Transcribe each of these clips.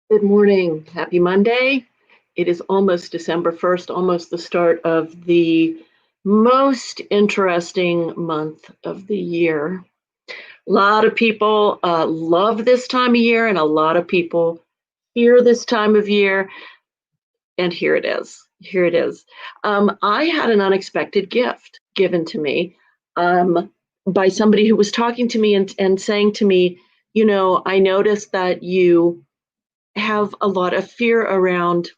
Good morning. Happy Monday. It is almost December 1st, almost the start of the most interesting month of the year. A lot of people love this time of year, and a lot of people fear this time of year. And here it is. Here it is. I had an unexpected gift given to me by somebody who was talking to me and saying to me, I noticed that you have a lot of fear around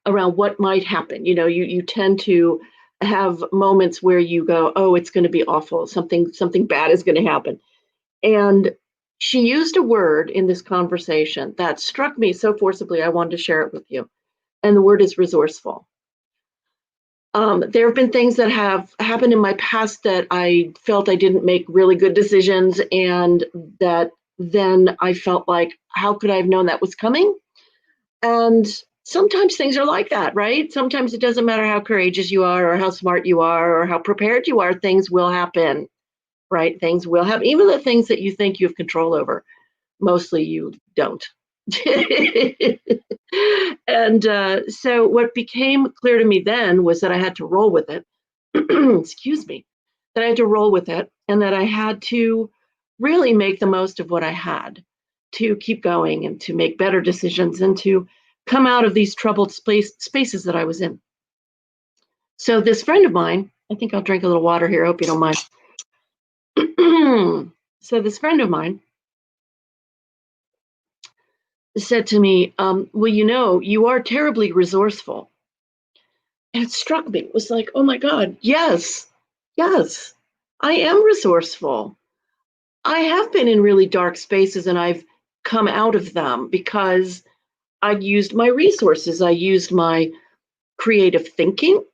what might happen. You tend to have moments where you go, oh, it's going to be awful, something bad is going to happen. And she used a word in this conversation that struck me so forcibly I wanted to share it with you, and the word is resourceful. There have been things that have happened in my past that I felt I didn't make really good decisions, and that then I felt like, how could I have known that was coming? And sometimes things are like that, right? Sometimes it doesn't matter how courageous you are or how smart you are or how prepared you are, things will happen, right? Things will happen. Even the things that you think you have control over, mostly you don't. And so what became clear to me then was that I had to roll with it. Excuse me. That I had to roll with it and that I had to really make the most of what I had to keep going and to make better decisions and to come out of these troubled spaces that I was in. So this friend of mine, I think I'll drink a little water here. I hope you don't mind. So this friend of mine said to me, well, you are terribly resourceful. And it struck me. It was like, oh my God, yes, yes, I am resourceful. I have been in really dark spaces and I've come out of them because I used my resources. I used my creative thinking.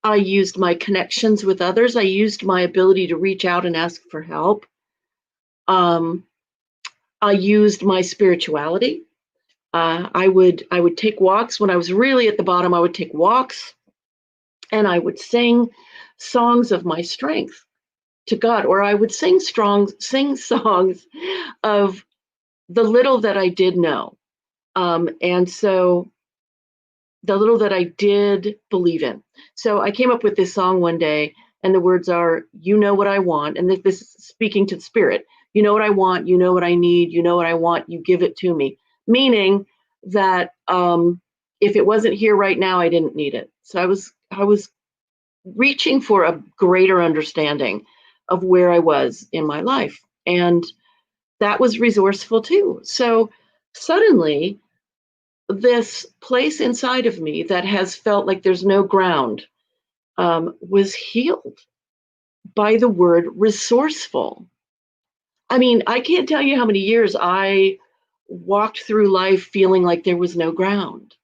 I used my connections with others. I used my ability to reach out and ask for help. Um, I used my spirituality. I would take walks when I was really at the bottom. I would take walks and I would sing songs of my strength to God, or I would sing songs of the little that I did know. And so the little that I did believe in. So I came up with this song one day, and the words are, you know what I want. And this is speaking to the spirit. You know what I want. You know what I need. You know what I want. You give it to me. Meaning that if it wasn't here right now, I didn't need it. So I was reaching for a greater understanding of where I was in my life. And that was resourceful too. So suddenly, this place inside of me that has felt like there's no ground was healed by the word resourceful. I mean, I can't tell you how many years I walked through life feeling like there was no ground.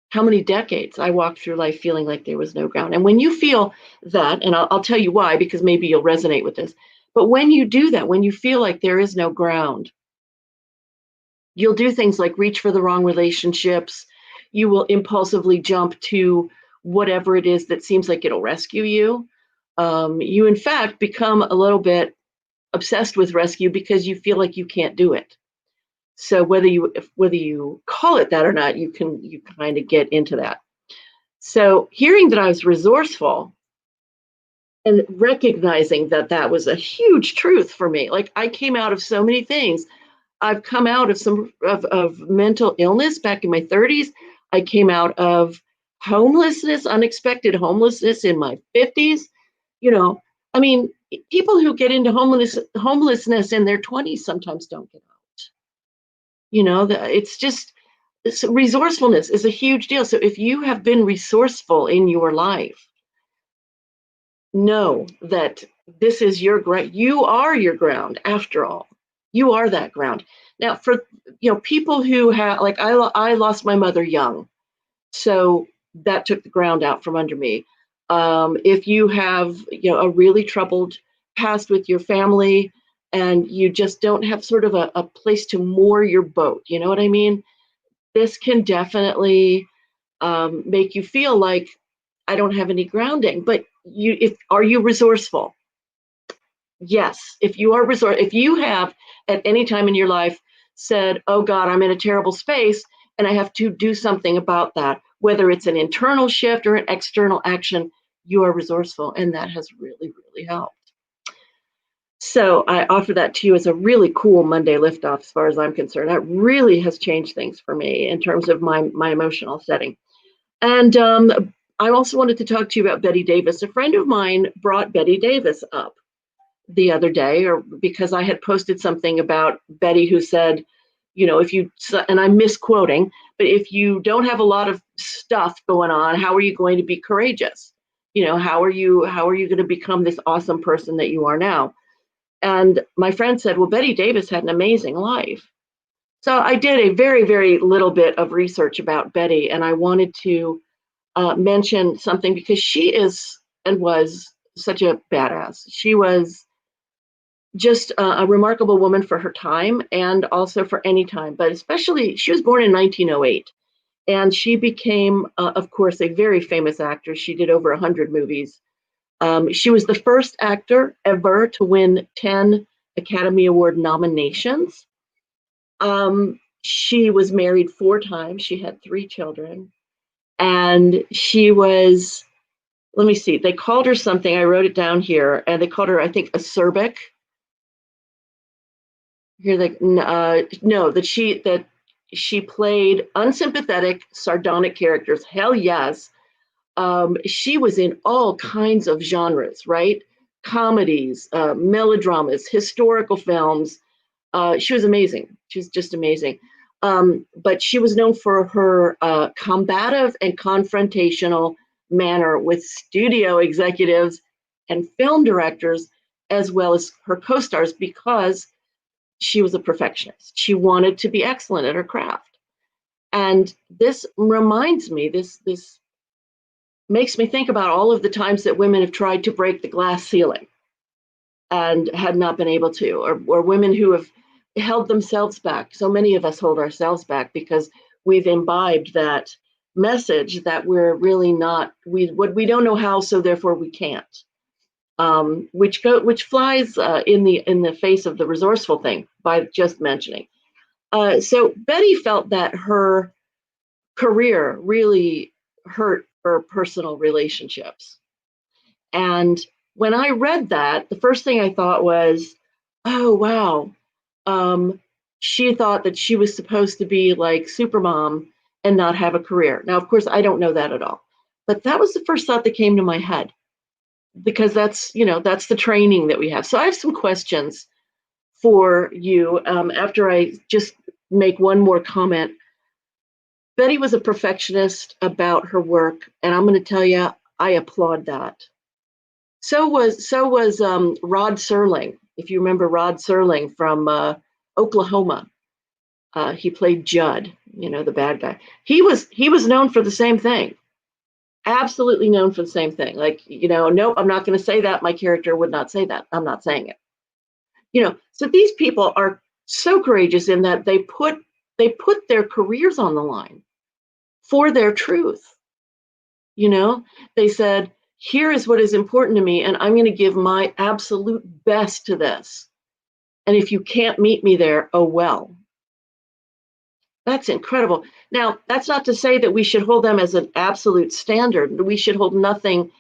How many decades I walked through life feeling like there was no ground. And when you feel that, and I'll tell you why, because maybe you'll resonate with this, but when you do that, when you feel like there is no ground, you'll do things like reach for the wrong relationships. You will impulsively jump to whatever it is that seems like it'll rescue you. You, in fact, become a little bit obsessed with rescue because you feel like you can't do it. So whether you call it that or not, you kind of get into that. So hearing that I was resourceful and recognizing that that was a huge truth for me. Like I came out of so many things. I've come out of some of mental illness back in my 30s. I came out of homelessness, unexpected homelessness in my 50s. You know, I mean, people who get into homelessness in their 20s sometimes don't get out. It's just resourcefulness is a huge deal. So if you have been resourceful in your life, know that this is your ground. You are your ground after all. You are that ground. Now, for people who have, like I lost my mother young, so that took the ground out from under me. If you have a really troubled past with your family and you just don't have sort of a place to moor your boat, you know what I mean? This can definitely make you feel like I don't have any grounding. But are you resourceful? Yes. If you are if you have at any time in your life said, oh God, I'm in a terrible space and I have to do something about that. Whether it's an internal shift or an external action, you are resourceful. And that has really, really helped. So I offer that to you as a really cool Monday liftoff, as far as I'm concerned. That really has changed things for me in terms of my emotional setting. And I also wanted to talk to you about Bette Davis. A friend of mine brought Bette Davis up the other day, or because I had posted something about Betty, who said, if you, and I'm misquoting, but if you don't have a lot of stuff going on, how are you going to be courageous? How are you going to become this awesome person that you are now? And my friend said, well, Bette Davis had an amazing life. So I did a very, very little bit of research about Betty, and I wanted to mention something because she is and was such a badass. She was just a remarkable woman for her time and also for any time, but especially she was born in 1908 and she became, of course, a very famous actress. She did over 100 movies. She was the first actor ever to win 10 Academy Award nominations. She was married 4 times. She had 3 children. And she was, let me see, they called her something. I wrote it down here. And they called her, I think, acerbic. Here, no, that she played unsympathetic, sardonic characters. Hell yes. She was in all kinds of genres, right? Comedies, melodramas, historical films. She was amazing. She was just amazing. But she was known for her combative and confrontational manner with studio executives and film directors, as well as her co-stars, because she was a perfectionist. She wanted to be excellent at her craft. And this reminds me, this makes me think about all of the times that women have tried to break the glass ceiling and had not been able to, or women who have held themselves back. So many of us hold ourselves back because we've imbibed that message that we're really not, we don't know how, so therefore we can't. Which flies in the face of the resourceful thing by just mentioning. So Betty felt that her career really hurt her personal relationships. And when I read that, the first thing I thought was, oh, wow. She thought that she was supposed to be like Supermom and not have a career. Now, of course, I don't know that at all. But that was the first thought that came to my head because that's the training that we have. So I have some questions for you after I just make one more comment. Betty was a perfectionist about her work, and I'm going to tell you, I applaud that. So was Rod Serling. If you remember Rod Serling from Oklahoma, he played Judd, the bad guy. He was known for the same thing. Absolutely known for the same thing. Like, nope, I'm not going to say that. My character would not say that. I'm not saying it. So these people are so courageous in that they put their careers on the line for their truth. They said, here is what is important to me, and I'm going to give my absolute best to this. And if you can't meet me there, oh well. That's incredible. Now, that's not to say that we should hold them as an absolute standard. We should hold nothing,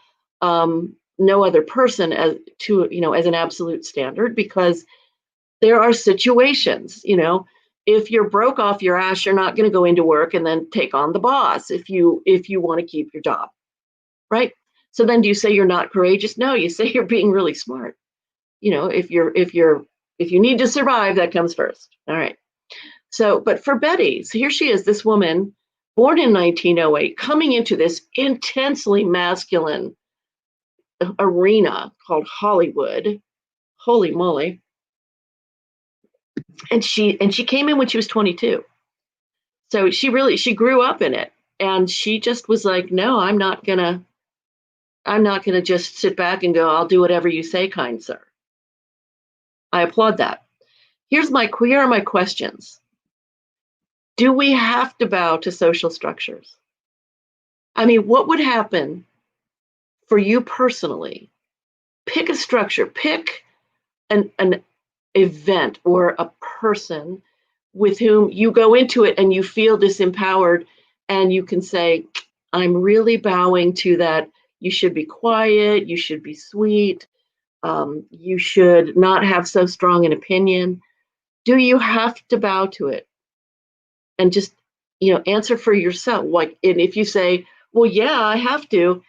no other person as an absolute standard, because there are situations, if you're broke off your ass, you're not going to go into work and then take on the boss if you want to keep your job, right? So then do you say you're not courageous? No, you say you're being really smart. If you need to survive, that comes first. All right. So, but for Betty, so here she is, this woman born in 1908, coming into this intensely masculine arena called Hollywood. Holy moly. And she came in when she was 22. So she grew up in it. And she just was like, no, I'm not gonna just sit back and go, I'll do whatever you say, kind sir. I applaud that. Here are my questions. Do we have to bow to social structures? I mean, what would happen for you personally? Pick a structure, pick an event or a person with whom you go into it and you feel disempowered, and you can say, I'm really bowing to that. You should be quiet, you should be sweet, you should not have so strong an opinion. Do you have to bow to it? And just, answer for yourself. Like, and if you say, well, yeah, I have to,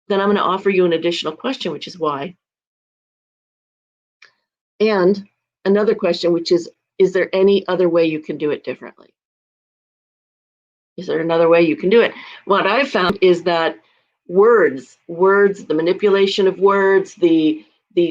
then I'm going to offer you an additional question, which is why. And another question, which is there any other way you can do it differently? Is there another way you can do it? What I've found is that words, the manipulation of words, the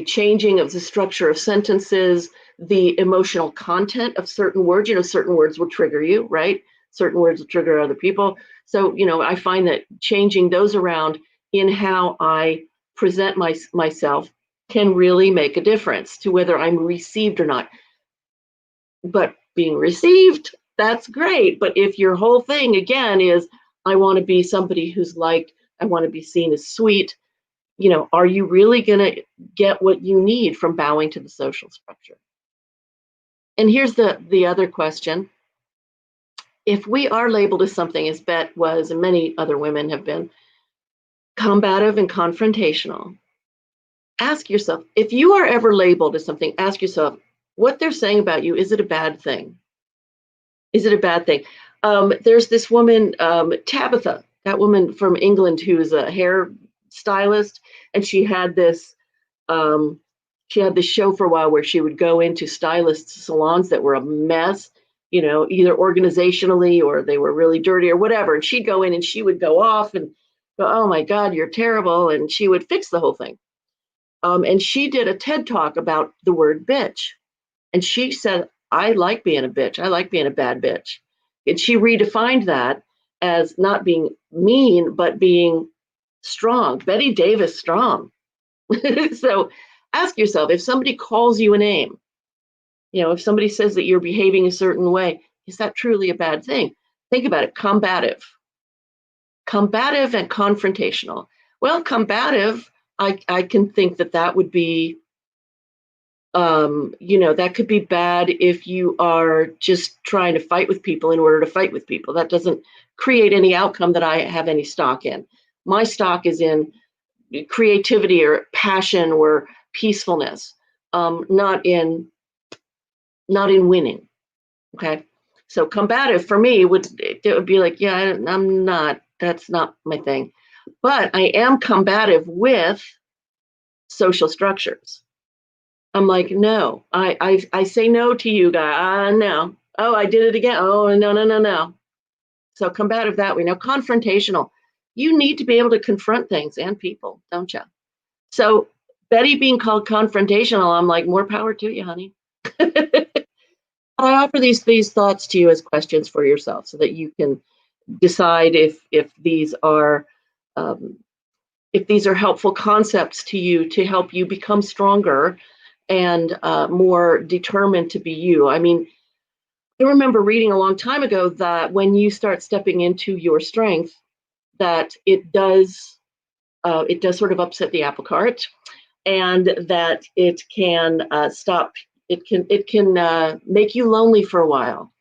changing of the structure of sentences, the emotional content of certain words, certain words will trigger you, right? Certain words will trigger other people. So, I find that changing those around in how I present myself can really make a difference to whether I'm received or not. But being received, that's great. But if your whole thing again is, I want to be somebody who's liked, I want to be seen as sweet, are you really going to get what you need from bowing to the social structure? And here's the other question. If we are labeled as something, as Bette was, and many other women have been, combative and confrontational, ask yourself, if you are ever labeled as something, ask yourself, what they're saying about you, is it a bad thing? Is it a bad thing? There's this woman, Tabitha, that woman from England who's a hair stylist, and um, she had this show for a while where she would go into stylist salons that were a mess, either organizationally or they were really dirty or whatever. And she'd go in and she would go off and go, "Oh my God, you're terrible," and she would fix the whole thing. And she did a TED talk about the word bitch. And she said, I like being a bitch. I like being a bad bitch. And she redefined that as not being mean, but being strong. Bette Davis strong. So ask yourself, if somebody calls you a name, if somebody says that you're behaving a certain way, is that truly a bad thing? Think about it. Combative and confrontational. Well, combative, I can think that would be, that could be bad if you are just trying to fight with people in order to fight with people. That doesn't create any outcome that I have any stock in. My stock is in creativity or passion or peacefulness, not in winning. Okay, so combative for me would be like, yeah, I'm not. That's not my thing. But I am combative with social structures. I'm like, no, I say no to you, guy. No. Oh, I did it again. Oh, no, no, no, no. So combative that way. Now, confrontational. You need to be able to confront things and people, don't you? So Bette being called confrontational, I'm like, more power to you, honey. I offer these thoughts to you as questions for yourself so that you can decide if these are um, helpful concepts to you to help you become stronger and more determined to be you. I mean, I remember reading a long time ago that when you start stepping into your strength, that it does sort of upset the apple cart, and that it can stop. It can make you lonely for a while.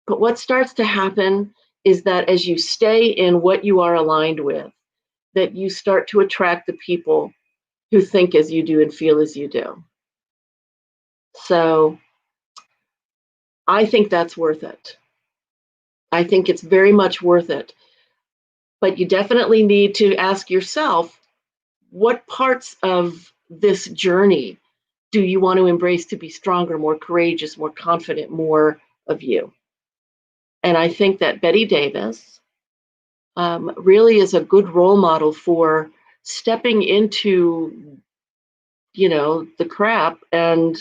But what starts to happen is that as you stay in what you are aligned with, that you start to attract the people who think as you do and feel as you do. So I think that's worth it. I think it's very much worth it. But you definitely need to ask yourself, what parts of this journey do you want to embrace to be stronger, more courageous, more confident, more of you? And I think that Bette Davis really is a good role model for stepping into, the crap and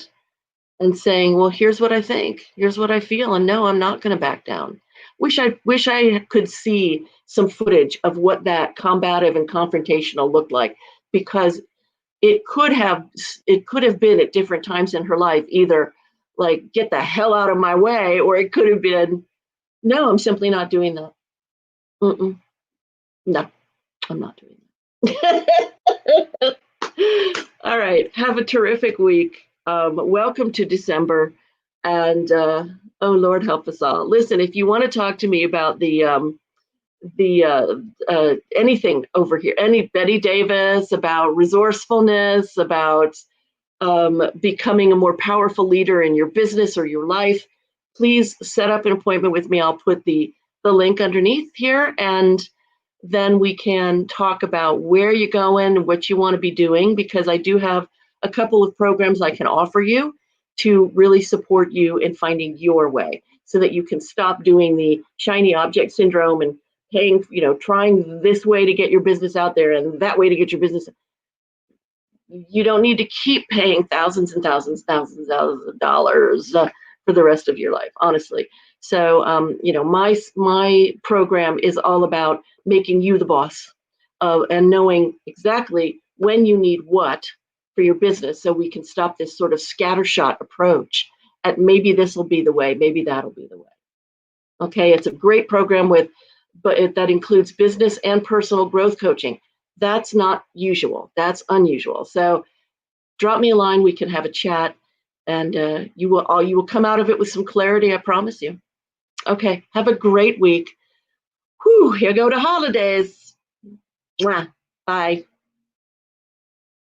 saying, well, here's what I think, here's what I feel, and no, I'm not going to back down. Wish I could see some footage of what that combative and confrontational looked like, because it could have been at different times in her life either like, get the hell out of my way, or it could have been, no, I'm simply not doing that. Mm-mm. No, I'm not doing that. All right. Have a terrific week. Welcome to December. And Oh, Lord, help us all. Listen, if you want to talk to me about the anything over here, any Bette Davis, about resourcefulness, about becoming a more powerful leader in your business or your life, please set up an appointment with me. I'll put the link underneath here, and then we can talk about where you're going, what you want to be doing, because I do have a couple of programs I can offer you to really support you in finding your way so that you can stop doing the shiny object syndrome and paying, trying this way to get your business out there and that way to get your business. You don't need to keep paying thousands and thousands, thousands, thousands of dollars for the rest of your life, honestly. So, my program is all about making you the boss and knowing exactly when you need what for your business, so we can stop this sort of scattershot approach. At maybe this will be the way, maybe that'll be the way. Okay, it's a great program that includes business and personal growth coaching. That's not usual. That's unusual. So drop me a line. We can have a chat, and you will come out of it with some clarity. I promise you. Okay. Have a great week. Whew, here go to holidays. Mwah. Bye.